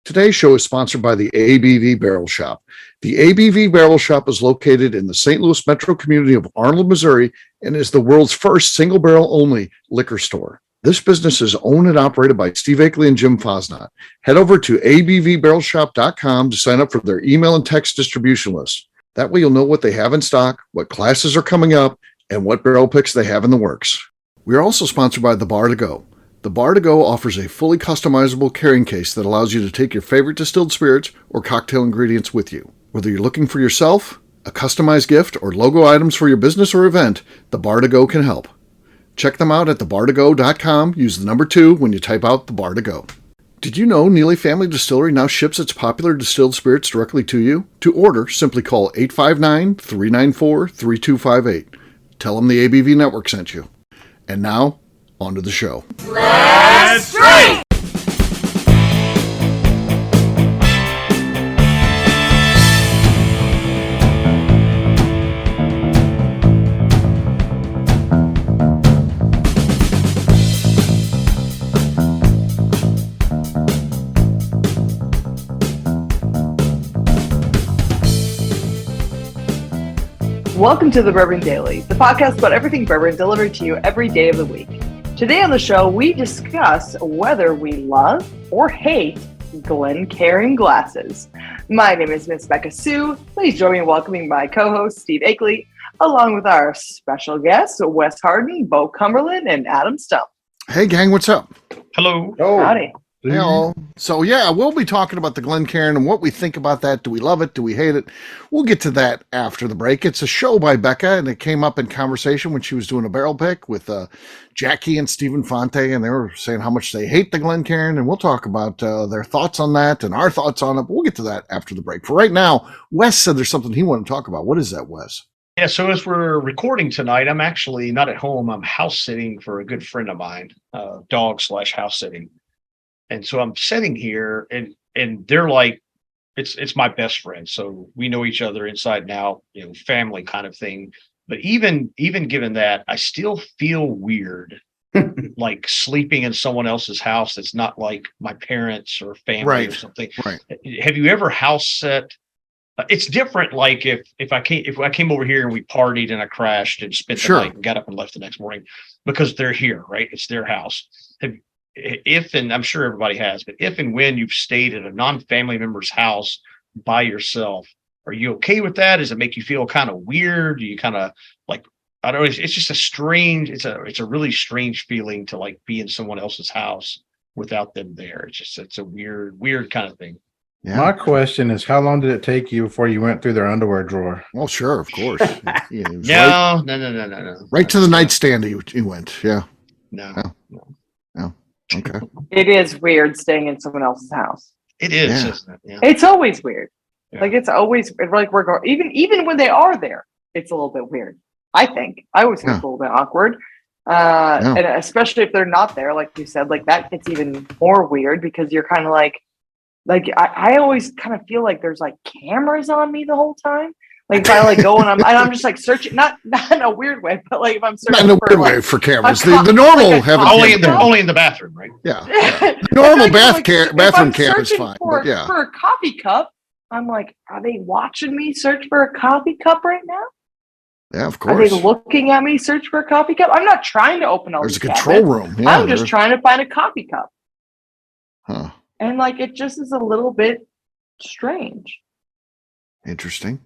Today's show is sponsored by the ABV Barrel Shop. The ABV Barrel Shop is located in the St. Louis metro community of Arnold, Missouri, and is the world's first single barrel only liquor store. This business is owned and operated by Steve Akeley and Jim Fosnot. Head over to abvbarrelshop.com to sign up for their email and text distribution list. That way you'll know what they have in stock, what classes are coming up, and what barrel picks they have in the works. We are also sponsored by The Bar to Go. The Bar to Go offers a fully customizable carrying case that allows you to take your favorite distilled spirits or cocktail ingredients with you. Whether you're looking for yourself, a customized gift, or logo items for your business or event, The Bar to Go can help. Check them out at thebar2go.com. Use the number 2 when you type out The Bar to Go. Did you know Neely Family Distillery now ships its popular distilled spirits directly to you? To order, simply call 859-394-3258. Tell them the ABV Network sent you. And now, on to the show. Let's drink! Welcome to the Bourbon Daily, the podcast about everything bourbon delivered to you every day of the week. Today on the show, we discuss whether we love or hate Glencairn glasses. My name is Miss Beka Sue. Please join me in welcoming my co-host, Steve Akeley, along with our special guests, Wes Harden, Bo Cumberland, and Adam Stump. Hey, gang, what's up? Hello. Oh. Howdy. Hello. So, yeah, we'll be talking about the Glencairn and what we think about that. Do we love it? Do we hate it? We'll get to that after the break. It's a show by Beka, and it came up in conversation when she was doing a barrel pick with Jackie and Stephen Fonte, and they were saying how much they hate the Glencairn, and we'll talk about their thoughts on that and our thoughts on it. But we'll get to that after the break. For right now, Wes said there's something he wanted to talk about. What is that, Wes? Yeah, so as we're recording tonight, I'm actually not at home. I'm house sitting for a good friend of mine, dog/house sitting. And so I'm sitting here and they're like, it's my best friend. So we know each other inside and out, family kind of thing. But even given that, I still feel weird, like sleeping in someone else's house that's not like my parents or family or something. Right. Have you ever house set? It's different. Like if I came over here and we partied and I crashed and spent the night and got up and left the next morning because they're here, right? It's their house. If, and I'm sure everybody has, but if and when you've stayed at a non-family member's house by yourself, are you okay with that? Does it make you feel kind of weird? Do you kind of like, I don't know, it's just it's a really strange feeling to like be in someone else's house without them there. It's a weird kind of thing. Yeah. My question is, how long did it take you before you went through their underwear drawer? Well, sure, of course. No. Right to the nightstand you went. Yeah. No. Okay. It is weird staying in someone else's house. It is, isn't it? Yeah. It's always weird. Yeah. Like it's always like we're going even when they are there, it's a little bit weird. I think I always think it's a little bit awkward. And especially if they're not there, like you said, like that it's even more weird because you're kind of like I always kind of feel like there's like cameras on me the whole time. Like if I like go and I'm just like searching, not in a weird way, but like if I'm searching not in a weird way for cameras. The normal have only in the bathroom, right? Yeah. The normal bathroom cam is fine. For a coffee cup, I'm like, are they watching me search for a coffee cup right now? Yeah, of course. Are they looking at me search for a coffee cup? I'm not trying to open all There's a cabinets. control room. Yeah, I'm just trying to find a coffee cup. Huh. And like it just is a little bit strange. Interesting.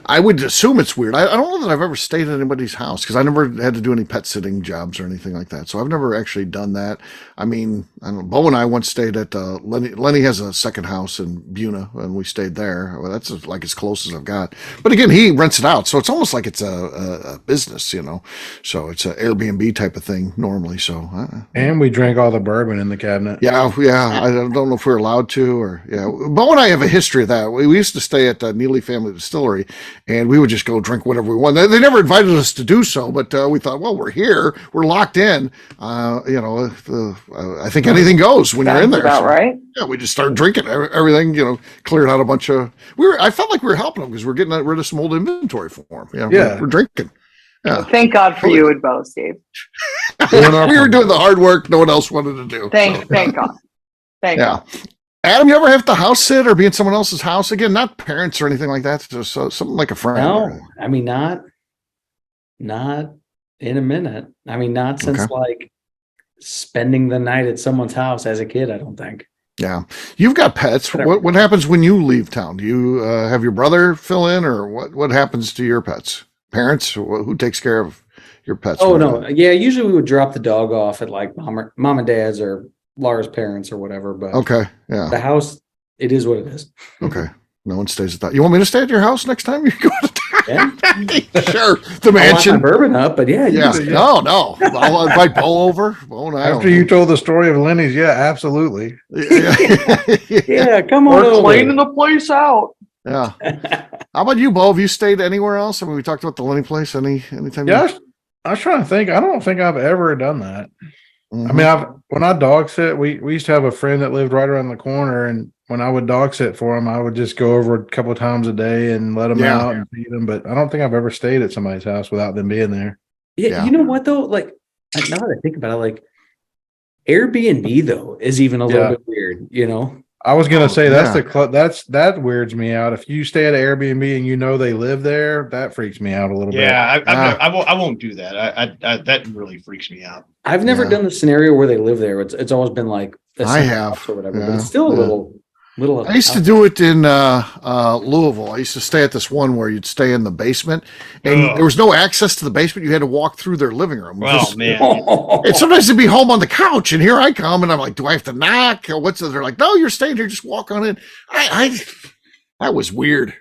I would assume it's weird. I don't know that I've ever stayed at anybody's house because I never had to do any pet sitting jobs or anything like that. So I've never actually done that. I mean, I don't know, Bo and I once stayed at Lenny. Lenny has a second house in Buna, and we stayed there. Well, that's like as close as I've got. But again, he rents it out, so it's almost like it's a business, So it's an Airbnb type of thing normally. So and we drank all the bourbon in the cabinet. Yeah. I don't know if we're allowed to or Bo and I have a history of that. We used to stay at Neely Family Distillery. And we would just go drink whatever we want. They never invited us to do so, but we thought, well, we're here, we're locked in. I think anything goes when you're in there. About right. Yeah, we just started drinking everything. Cleared out a bunch of. I felt like we were helping them because we're getting rid of some old inventory for them. We're drinking. Yeah. Thank God for you and Bo, Steve. We were doing the hard work no one else wanted to do. Thank God. Thank God. Adam, you ever have to house sit or be in someone else's house again? Not parents or anything like that. Just something like a friend. No, I mean not in a minute. I mean not since like spending the night at someone's house as a kid. I don't think. Yeah, you've got pets. What happens when you leave town? Do you have your brother fill in, or what happens to your pets? Parents? Who takes care of your pets? Oh no, yeah. Usually we would drop the dog off at like mom and dad's or Laura's parents or whatever. But the house, it is what it is. Okay, no one stays at that. You want me to stay at your house next time you go to town? Yeah. Sure. The mansion. I want my bourbon up, but yeah. No. I'll invite Bo over. After you told the story of Lenny's, yeah, absolutely. Yeah, come on. We're cleaning the place out. Yeah. How about you, Bo? Have you stayed anywhere else? I mean, we talked about the Lenny place. Anytime? Yeah, I was trying to think. I don't think I've ever done that. I mean, when I dog sit, we used to have a friend that lived right around the corner, and when I would dog sit for him, I would just go over a couple of times a day and let them out and feed them. But I don't think I've ever stayed at somebody's house without them being there. Yeah, you know what though? Like now that I think about it, like Airbnb though is even a little bit weird. You know, I was gonna say that weirds me out. If you stay at an Airbnb and you know they live there, that freaks me out a little bit. Yeah, I won't do that. That really freaks me out. I've never done the scenario where they live there. It's always been like I have or whatever, but it's still a little. I used to do it in Louisville. I used to stay at this one where you'd stay in the basement, and there was no access to the basement. You had to walk through their living room. Oh man! And sometimes they'd be home on the couch, and here I come, and I'm like, "Do I have to knock? Or what's?" They're like, "No, you're staying here. Just walk on in." That was weird.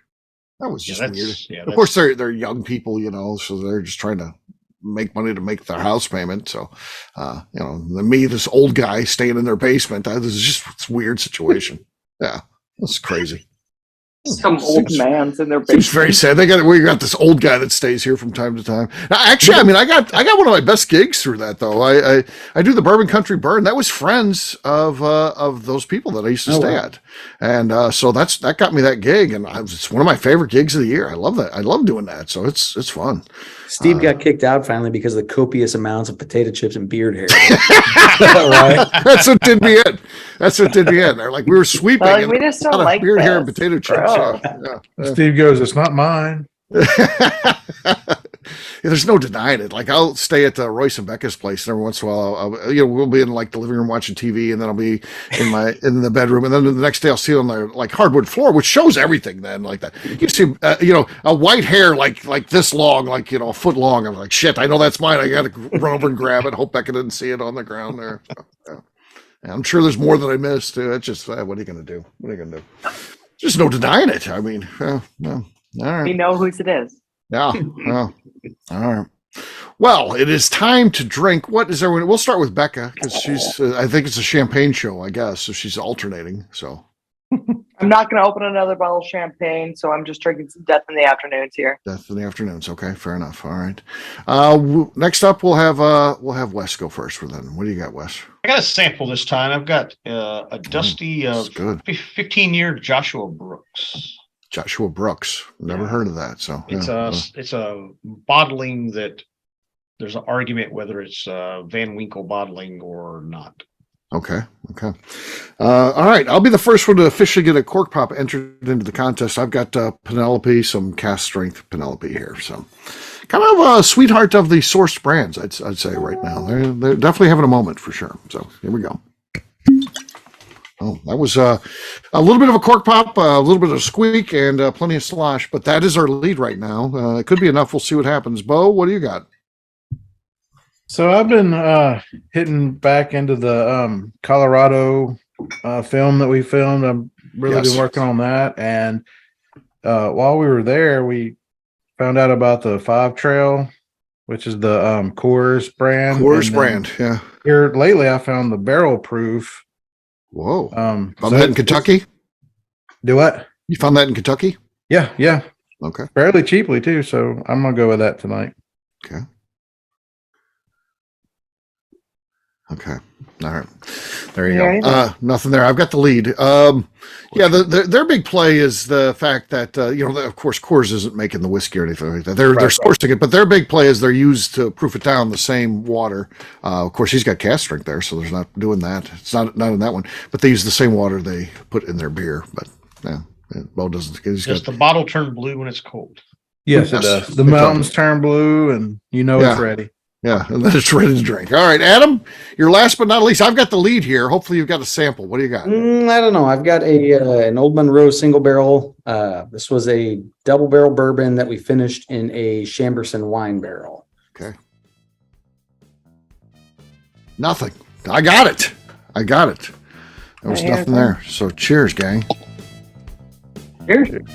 That was just weird. Yeah, of course, they're young people, so they're just trying to make money to make their house payment. So, me, this old guy staying in their basement, this is just it's a weird situation. Yeah, that's crazy. Some old man's in their basement. It's very sad. We got this old guy that stays here from time to time. Now, actually, I mean, I got one of my best gigs through that though. I do the Bourbon Country Burn. That was friends of those people that I used to stay at, and so that got me that gig, and it's one of my favorite gigs of the year. I love that. I love doing that. So it's fun. Steve got kicked out finally because of the copious amounts of potato chips and beard hair. Right? That's what did me in. They're like, we were sweeping. Like, we just don't like beard this, hair and potato chips. Steve goes, "It's not mine." There's no denying it. Like I'll stay at Royce and Beka's place, and every once in a while, we'll be in like the living room watching TV, and then I'll be in the bedroom, and then the next day I'll see on the like hardwood floor, which shows everything. Then like that, you see, a white hair like this long, like a foot long. I'm like, shit, I know that's mine. I got to run over and grab it. Hope Beka didn't see it on the ground there. So, I'm sure there's more that I missed too. It's just what are you gonna do? Just no denying it. I mean, all right. We know whose it is. Yeah. Well, all right. Well, it is time to drink. What is everyone? We'll start with Beka because she's. I think it's a champagne show, I guess. So she's alternating. So I'm not going to open another bottle of champagne, so I'm just drinking some Death in the Afternoons here. Death in the Afternoons. Okay, fair enough. All right. Next up, we'll have Wes go first. Then, what do you got, Wes? I got a sample this time. I've got a dusty 15-year Joshua Brooks. Joshua Brooks. Never heard of that. So it's a bottling that there's an argument whether it's Van Winkle bottling or not. Okay. All right. I'll be the first one to officially get a cork pop entered into the contest. I've got Penelope, some cast strength Penelope here. So kind of a sweetheart of the sourced brands, I'd say right now. They're definitely having a moment for sure. So here we go. Oh, that was a little bit of a cork pop, a little bit of a squeak, and plenty of slosh. But that is our lead right now. It could be enough. We'll see what happens. Bo, what do you got? So I've been hitting back into the Colorado film that we filmed. I've really been working on that. And while we were there, we found out about the 5 Trail, which is the Coors brand. Coors brand, yeah. Here lately, I found the Barrel Proof. Whoa. Found that in Kentucky? Do what? You found that in Kentucky? Yeah. Okay. Fairly cheaply, too. So I'm going to go with that tonight. Okay. Okay. All right. There you go. Nothing there. I've got the lead. Yeah, their big play is the fact that, of course, Coors isn't making the whiskey or anything like that. They're sourcing it, but their big play is they're used to proof it down the same water. Of course, he's got cask strength there, so there's not doing that. It's not in that one, but they use the same water they put in their beer. But yeah, Bo doesn't. Does the bottle turn blue when it's cold? Yes, it does. The mountains turn blue, and it's ready. Yeah, and then it's ready to drink. All right, Adam, you're last but not least. I've got the lead here. Hopefully, you've got a sample. What do you got? I don't know. I've got an Old Monroe single barrel. This was a double barrel bourbon that we finished in a Chamberson wine barrel. Okay. Nothing. I got it. There was nothing there. So cheers, gang. Cheers.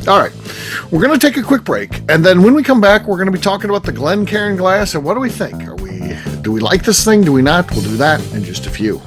All right, we're going to take a quick break, and then when we come back, we're going to be talking about the Glencairn glass and what do we think? Do we like this thing? Do we not? We'll do that in just a few.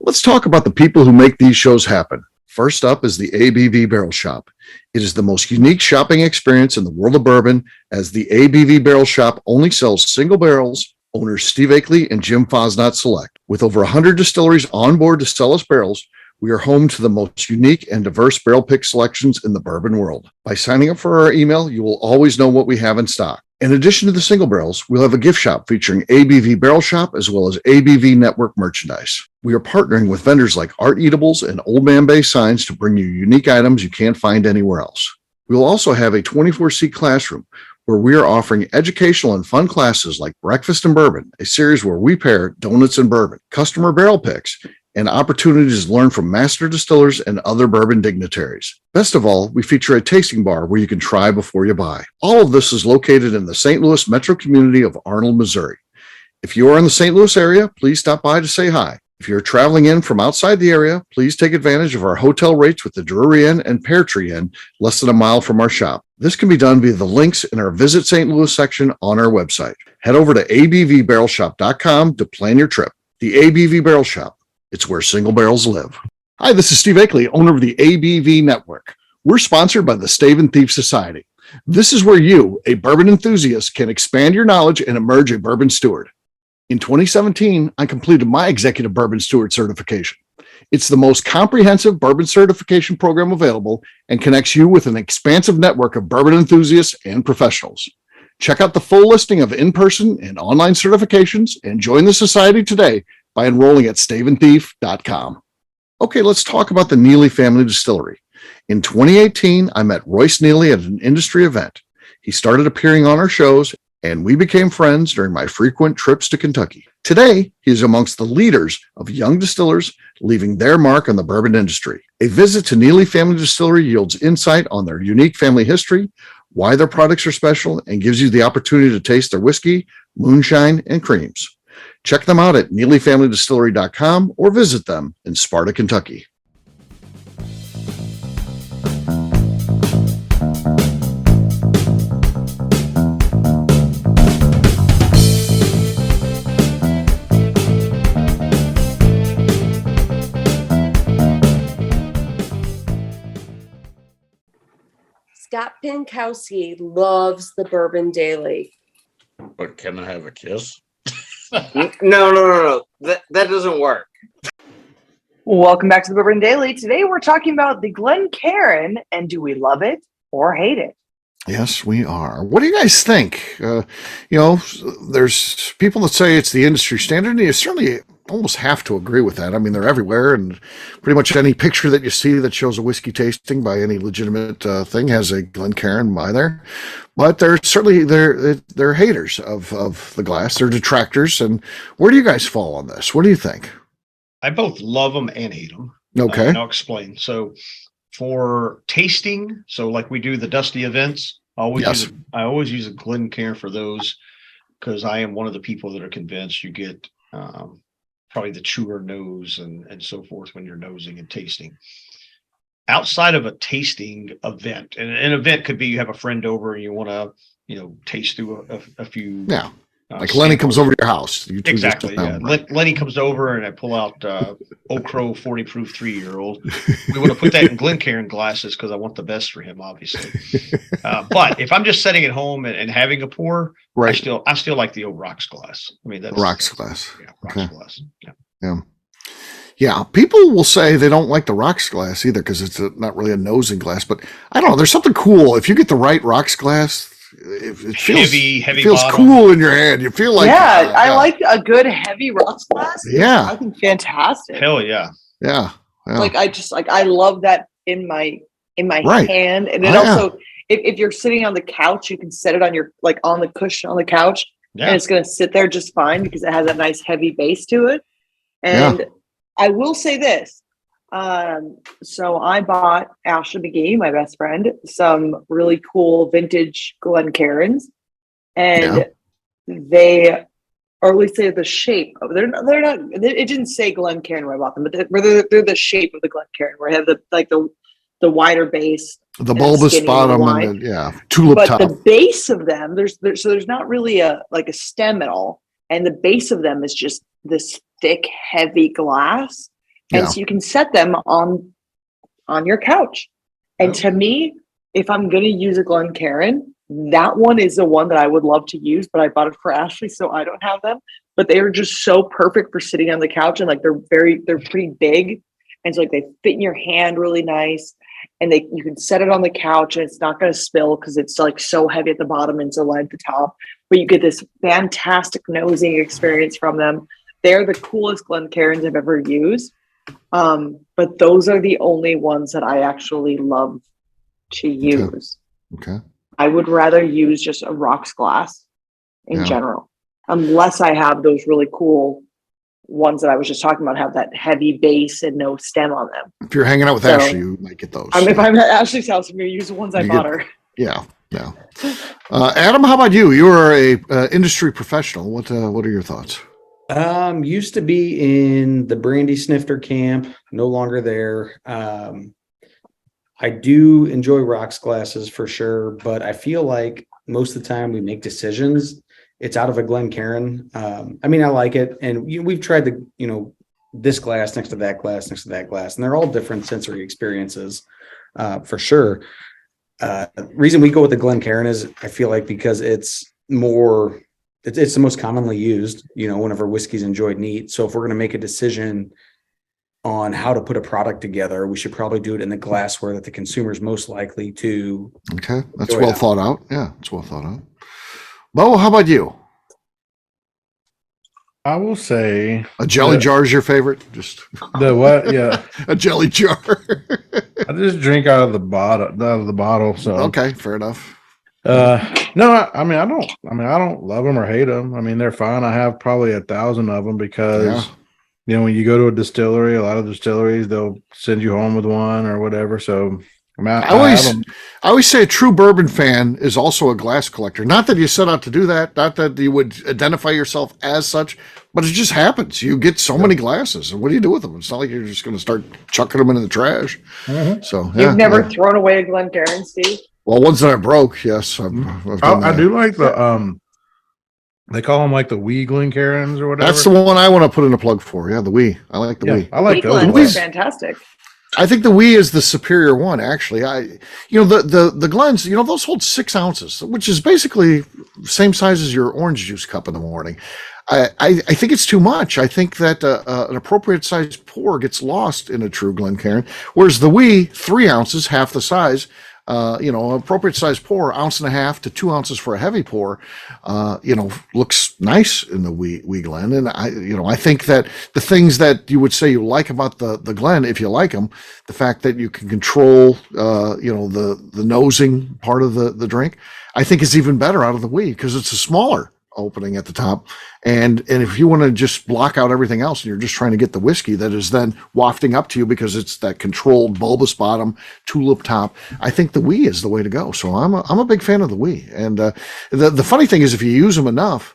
Let's talk about the people who make these shows happen. First up is the ABV Barrel Shop. It is the most unique shopping experience in the world of bourbon, as the ABV Barrel Shop only sells single barrels. Owners Steve Akeley and Jim Fosnot select. With over 100 distilleries on board to sell us barrels, we are home to the most unique and diverse barrel pick selections in the bourbon world. By signing up for our email, you will always know what we have in stock. In addition to the single barrels, we'll have a gift shop featuring ABV Barrel Shop as well as ABV Network merchandise. We are partnering with vendors like Art Eatables and Old Man Bay Signs to bring you unique items you can't find anywhere else. We will also have a 24-seat classroom where we are offering educational and fun classes like Breakfast and Bourbon, a series where we pair donuts and bourbon, customer barrel picks, and opportunities to learn from master distillers and other bourbon dignitaries. Best of all, we feature a tasting bar where you can try before you buy. All of this is located in the St. Louis metro community of Arnold, Missouri. If you are in the St. Louis area, please stop by to say hi. If you're traveling in from outside the area, please take advantage of our hotel rates with the Drury Inn and Pear Tree Inn, less than a mile from our shop. This can be done via the links in our Visit St. Louis section on our website. Head over to abvbarrelshop.com to plan your trip. The ABV Barrel Shop. It's where single barrels live. Hi, this is Steve Akeley, owner of the ABV Network. We're sponsored by the Stave and Thief Society. This is where you, a bourbon enthusiast, can expand your knowledge and emerge a bourbon steward. In 2017, I completed my Executive Bourbon Steward certification. It's the most comprehensive bourbon certification program available and connects you with an expansive network of bourbon enthusiasts and professionals. Check out the full listing of in-person and online certifications and join the society today by enrolling at staveandthief.com. Okay, let's talk about the Neely Family Distillery. In 2018, I met Royce Neely at an industry event. He started appearing on our shows, and we became friends during my frequent trips to Kentucky. Today, he is amongst the leaders of young distillers leaving their mark on the bourbon industry. A visit to Neely Family Distillery yields insight on their unique family history, why their products are special, and gives you the opportunity to taste their whiskey, moonshine, and creams. Check them out at NeelyFamilyDistillery.com or visit them in Sparta, Kentucky. Scott Pinkowski loves the Bourbon Daily. But can I have a kiss? No. That doesn't work. Welcome back to the Bourbon Daily. Today we're talking about the Glencairn, and do we love it or hate it? Yes, we are. What do you guys think? There's people that say it's the industry standard, and you certainly almost have to agree with that. I mean, they're everywhere, and pretty much any picture that you see that shows a whiskey tasting by any legitimate thing has a Glencairn by there. But they're certainly they're haters of the glass. They're detractors. And where do you guys fall on this? What do you think? I both love them and hate them. Okay, and I'll explain. So for tasting, so like we do the Dusty events, I always use a Glencairn for those, because I am one of the people that are convinced you get probably the truer nose and so forth when you're nosing and tasting. Outside of a tasting event, and an event could be you have a friend over and you want to, taste through a few Like Lenny comes over to your house. You two Exactly. just, Yeah. Lenny comes over and I pull out Oak Crow 40 proof 3-year-old. We want to put that in Glencairn glasses because I want the best for him, obviously. But if I'm just sitting at home and having a pour, right. I still like the old rocks glass. I mean, that's rocks glass. Yeah, rocks glass. Yeah. Yeah. Yeah, people will say they don't like the rocks glass either because it's not really a nosing glass. But I don't know. There's something cool if you get the right rocks glass. It feels heavy feels bottom. Cool in your hand. You feel like I like a good heavy rocks glass. Yeah, I think fantastic. Hell yeah. Yeah. Like I love that in my right. hand, and it also if you're sitting on the couch, you can set it on your on the cushion on the couch, and it's going to sit there just fine because it has a nice heavy base to it. And I will say this. So I bought Ashley McGee, my best friend, some really cool vintage Glencairns, and they, or at least they're the shape of, they're not, it didn't say Glencairn when I bought them, but they're the shape of the Glencairn, where I have the wider base, the bulbous bottom, and tulip but top. the base of them, there's not really a stem at all, and the base of them is just this thick, heavy glass. And so you can set them on your couch. And to me, if I'm going to use a Glencairn, that one is the one that I would love to use, but I bought it for Ashley, so I don't have them. But they are just so perfect for sitting on the couch, and they're pretty big. And so they fit in your hand really nice. And you can set it on the couch and it's not going to spill because it's so heavy at the bottom and so light at the top. But you get this fantastic nosing experience from them. They're the coolest Glencairns I've ever used. But those are the only ones that I actually love to use. Okay. I would rather use just a rocks glass in general, unless I have those really cool ones that I was just talking about, have that heavy base and no stem on them. If you're hanging out with Ashley, you might get those. If I'm at Ashley's house, I'm going to use the ones I bought her. Yeah. Yeah. Adam, how about you? You're a industry professional. What are your thoughts? Used to be in the brandy snifter camp, no longer there. I do enjoy rocks glasses for sure, but I feel like most of the time we make decisions, it's out of a Glencairn. I mean, I like it, and we've tried this glass next to that glass next to that glass, and they're all different sensory experiences, for sure. The reason we go with the Glencairn is I feel like because it's the most commonly used, whenever whiskey's enjoyed neat. So if we're going to make a decision on how to put a product together, we should probably do it in the glassware that the consumer's most likely to. Okay. That's well thought out. Yeah. It's well thought out. Bo, how about you? I will say a jelly jar is your favorite. Just the what? Yeah. A jelly jar. I just drink out of the bottle. So, okay. Fair enough. No, I don't love them or hate them. I mean, they're fine. I have probably 1,000 of them because, when you go to a distillery, a lot of distilleries, they'll send you home with one or whatever. So I always say a true bourbon fan is also a glass collector. Not that you set out to do that, not that you would identify yourself as such, but it just happens. You get so many glasses, and what do you do with them? It's not like you're just going to start chucking them into the trash. Mm-hmm. So you've never thrown away a Glencairn, Steve? Well, ones that I broke, yes. I do like the they call them like the wee Glencairns or whatever. That's the one I want to put in a plug for. Yeah, the wee. I like the wee. I like those. Glens are fantastic. I think the wee is the superior one, actually. The Glens, those hold 6 ounces, which is basically the same size as your orange juice cup in the morning. I think it's too much. I think that an appropriate size pour gets lost in a true Glencairn, whereas the wee, 3 ounces, half the size. Appropriate size pour, 1.5 ounces to 2 ounces for a heavy pour, looks nice in the wee Glen. And I think that the things that you would say you like about the Glen, if you like them, the fact that you can control, the nosing part of the drink, I think is even better out of the wee because it's a smaller opening at the top. And if you want to just block out everything else and you're just trying to get the whiskey that is then wafting up to you because it's that controlled bulbous bottom, tulip top, I think the wee is the way to go. So I'm a big fan of the wee. And the funny thing is if you use them enough,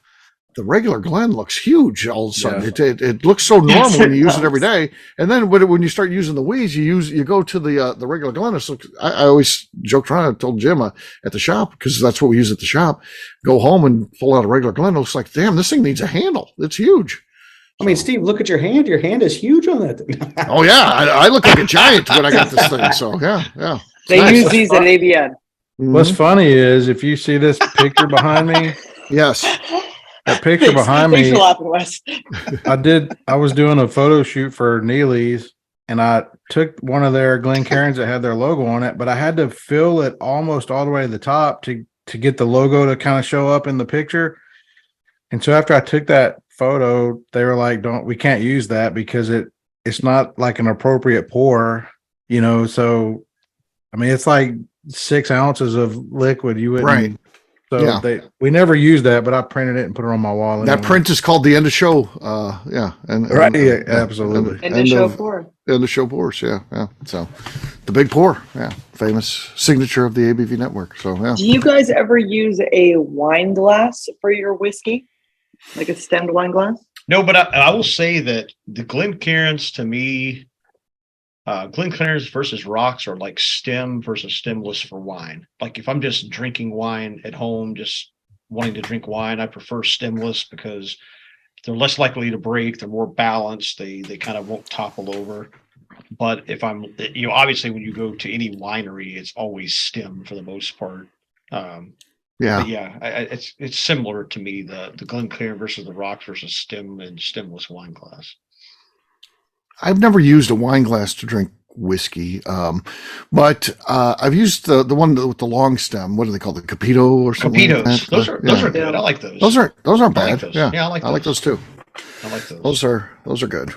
the regular Glen looks huge all of a sudden. It looks so normal when you use it every day, and then when you start using the weeds, you go to the regular Glen. I always joked around. I told Jim at the shop, because that's what we use at the shop. Go home and pull out a regular Glen. It looks like, damn, this thing needs a handle. It's huge. I mean, Steve, look at your hand. Your hand is huge on that thing. Oh yeah, I look like a giant when I got this thing. So yeah. They use these at ABN. What's funny is if you see this picture behind me, Yes. that picture behind Thanks me, for laughing, Wes. I was doing a photo shoot for Neely's, and I took one of their Glencairns that had their logo on it, but I had to fill it almost all the way to the top to get the logo to kind of show up in the picture. And so after I took that photo, they were like, we can't use that because it's not like an appropriate pour, so I mean, it's like 6 ounces of liquid. You wouldn't, Right. So we never used that, but I printed it and put it on my wall. That print is called the end of show. Absolutely. And the show pour. End of show pours. Yeah. So the big pour. Yeah. Famous signature of the ABV network. So yeah. Do you guys ever use a wine glass for your whiskey? Like a stemmed wine glass? No, but I will say that the Glencairns, to me, Glencairns versus rocks are like stem versus stemless for wine. Like if I'm just drinking wine at home, just wanting to drink wine, I prefer stemless because they're less likely to break. They're more balanced. They kind of won't topple over. But if I'm, obviously when you go to any winery, it's always stem for the most part. It's similar to me, the Glencairn versus the rocks versus stem and stemless wine glass. I've never used a wine glass to drink whiskey, but I've used the one with the long stem. What do they call it? Capito or something? Capitos. Like that? Those are good. I like those. Those aren't bad. I like those. Yeah, I like those too. I like those. Those are good.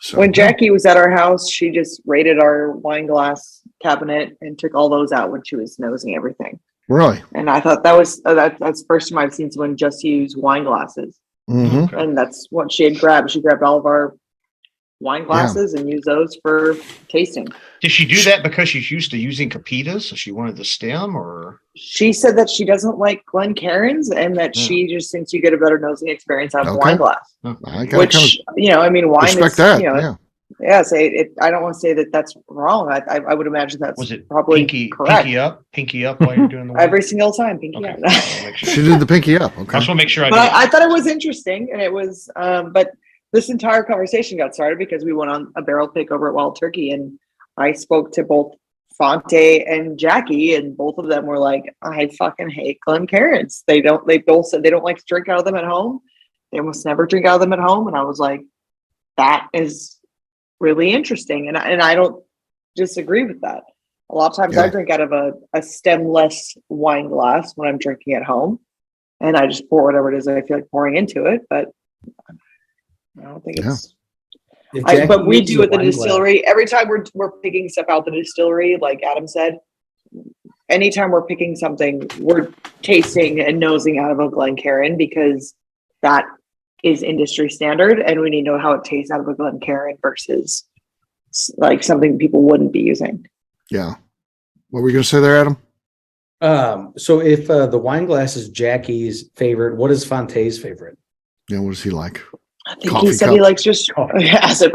So, When Jackie was at our house, she just raided our wine glass cabinet and took all those out when she was nosing everything. Really? And I thought that was that's the first time I've seen someone just use wine glasses. Mm-hmm. And that's what she had grabbed. She grabbed all of our wine glasses and used those for tasting. Did she do that because she's used to using Capitas, so she wanted the stem, or? She said that she doesn't like Glencairns and that she just thinks you get a better nosing experience out of a wine glass. Which, wine respect is, that. I don't want to say that that's wrong. I would imagine that's Was it probably correct. Pinky up while you're doing the wine? Every single time, pinky up. She did the pinky up. Okay. I just want to make sure I thought it was interesting, and it was, but this entire conversation got started because we went on a barrel pick over at Wild Turkey, and I spoke to both Fonte and Jackie, and both of them were like, I fucking hate Glencairns. They both said they don't like to drink out of them at home. They almost never drink out of them at home. And I was like, that is really interesting. And I don't disagree with that. A lot of times I drink out of a stemless wine glass when I'm drinking at home, and I just pour whatever it is that I feel like pouring into it. But I don't think it's. But we do at the distillery every time we're picking stuff out the distillery, like Adam said. Anytime we're picking something, we're tasting and nosing out of a Glencairn because that is industry standard, and we need to know how it tastes out of a Glencairn versus like something people wouldn't be using. Yeah. What were you going to say there, Adam? So if the wine glass is Jackie's favorite, what is Fonte's favorite? Yeah, what does he like? I think he said he likes just probably coffee. He's a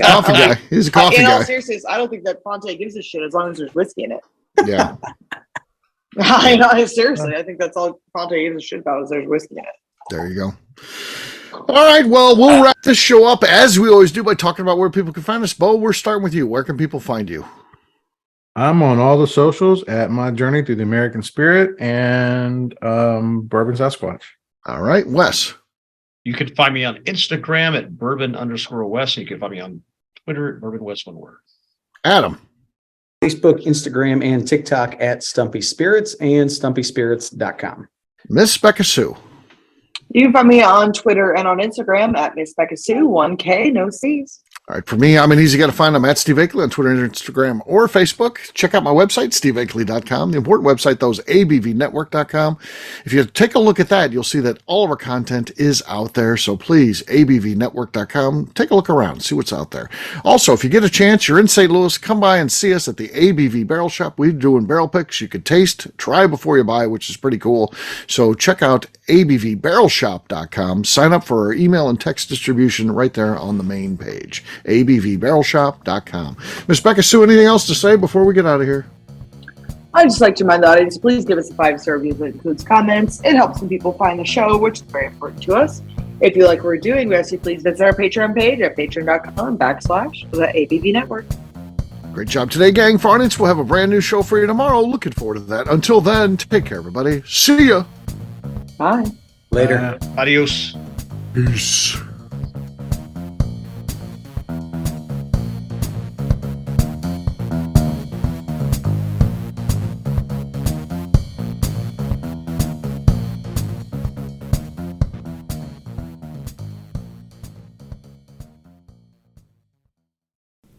coffee guy. He's a coffee in guy. all seriousness, I don't think that Fonte gives a shit as long as there's whiskey in it. Yeah. I know, seriously, I think that's all Fonte gives a shit about is there's whiskey in it. There you go. All right, well, we'll wrap this show up as we always do by talking about where people can find us. Bo, we're starting with you. Where can people find you? I'm on all the socials at My Journey Through the American Spirit and Bourbon Sasquatch. All right, Wes. You can find me on Instagram at bourbon_Wes. You can find me on Twitter at bourbonwest, one word. Adam. Facebook, Instagram, and TikTok at Stumpy Spirits and stumpyspirits.com. Miss Beka Sue. You can find me on Twitter and on Instagram at Miss Beka Sue, 1K, no C's. All right, for me, I'm an easy guy to find. I'm at Steve Akeley on Twitter, Instagram, or Facebook. Check out my website, steveakeley.com. The important website, though, is abvnetwork.com. If you take a look at that, you'll see that all of our content is out there. So please, abvnetwork.com, take a look around, see what's out there. Also, if you get a chance, you're in St. Louis, come by and see us at the ABV Barrel Shop. We're doing barrel picks. You could taste, try before you buy, which is pretty cool. So check out abvbarrelshop.com. Sign up for our email and text distribution right there on the main page. abvbarrelshop.com. Miss Beka Sue, anything else to say before we get out of here? I'd just like to remind the audience, please give us a 5-star review that includes comments. It helps some people find the show, which is very important to us. If you like what we're doing, we ask you please visit our Patreon page at patreon.com/the ABV Network. Great job today, gang. For audience, we'll have a brand new show for you tomorrow. Looking forward to that. Until then, take care, everybody. See ya. Bye. Later. Adios. Peace.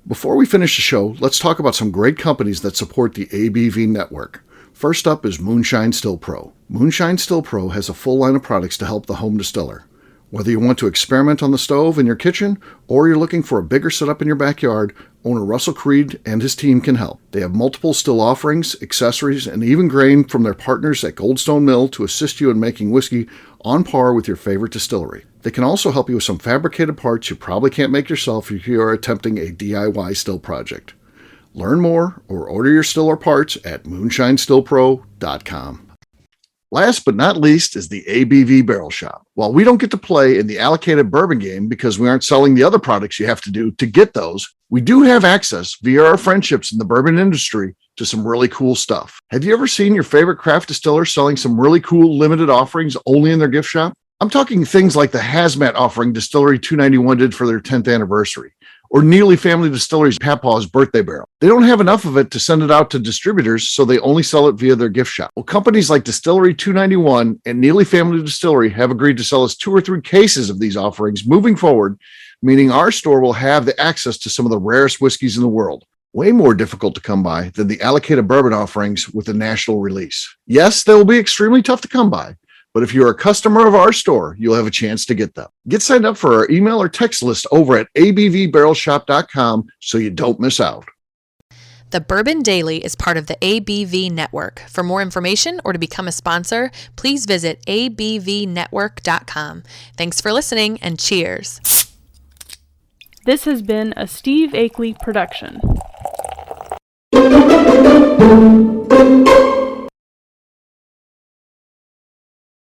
Before we finish the show, let's talk about some great companies that support the ABV network. First up is Moonshine Still Pro. Moonshine Still Pro has a full line of products to help the home distiller. Whether you want to experiment on the stove in your kitchen or you're looking for a bigger setup in your backyard, owner Russell Creed and his team can help. They have multiple still offerings, accessories, and even grain from their partners at Goldstone Mill to assist you in making whiskey on par with your favorite distillery. They can also help you with some fabricated parts you probably can't make yourself if you are attempting a DIY still project. Learn more or order your still or parts at moonshinestillpro.com. Last but not least is the ABV Barrel Shop. While we don't get to play in the allocated bourbon game because we aren't selling the other products you have to do to get those, we do have access via our friendships in the bourbon industry to some really cool stuff. Have you ever seen your favorite craft distiller selling some really cool limited offerings only in their gift shop? I'm talking things like the hazmat offering Distillery 291 did for their 10th anniversary, or Neely Family Distillery's Papaw's birthday barrel. They don't have enough of it to send it out to distributors, so they only sell it via their gift shop. Well, companies like Distillery 291 and Neely Family Distillery have agreed to sell us 2 or 3 cases of these offerings moving forward, meaning our store will have the access to some of the rarest whiskeys in the world. Way more difficult to come by than the allocated bourbon offerings with a national release. Yes, they will be extremely tough to come by, but if you're a customer of our store, you'll have a chance to get them. Get signed up for our email or text list over at abvbarrelshop.com so you don't miss out. The Bourbon Daily is part of the ABV Network. For more information or to become a sponsor, please visit abvnetwork.com. Thanks for listening and cheers. This has been a Steve Akeley production.